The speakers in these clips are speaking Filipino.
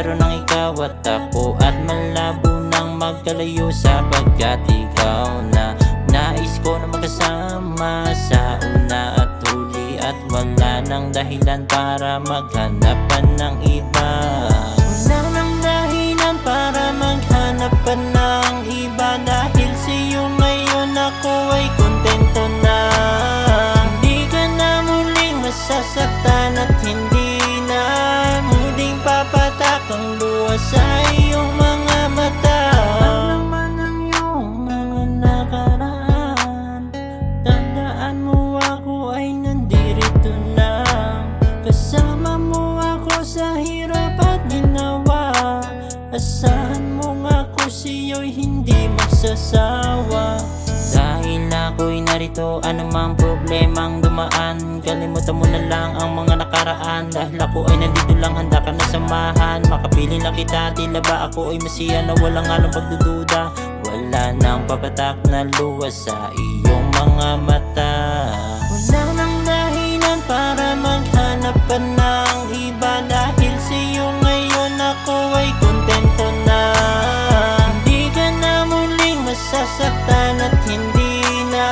Pero nang ikaw at ako, at malabo nang magkalayo, sapagkat ikaw na nais ko na magkasama sa una at huli, at wala nang dahilan para maghanap pa ng iba. Wala nang dahilan para maghanap pa ng iba, dahil sa'yo ngayon ako ay kontento na. Hindi ka na muling masasaktan at hindi na muling papatak ang luha sa iyong mga mata. Ano naman ang iyong mga nakaraan, tandaan mo ako ay nandirito lang. Kasama mo ako sa hirap at ginawa, asahan mo nga ako sa'yo'y hindi magsasawa. Dahil ako'y narito, anumang problemang dumaan, kalimutan mo na lang ang mga nakaraan. Dahil ako ay nandito lang, handa ka na samahan. Makapiling lang kita, tila ba ako ay masiya na walang halong pagdududa. Wala nang papatak na luha sa iyong mga mata. Wala nang dahilan para maghanap pa ng iba, dahil sa'yo ngayon ako ay kontento na. Hindi ka na muling masasaktan at hindi na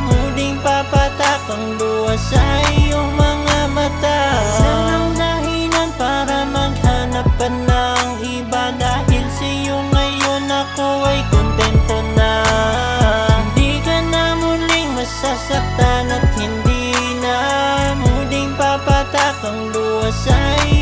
muling papatak ang luha sa iyong mga mata. Wala nang dahilan para maghanap pa ng iba, dahil sa'yo ngayon ako ay kontento na. Hindi ka na muling masasaktan at hindi na muling papatak ang luha sa iyong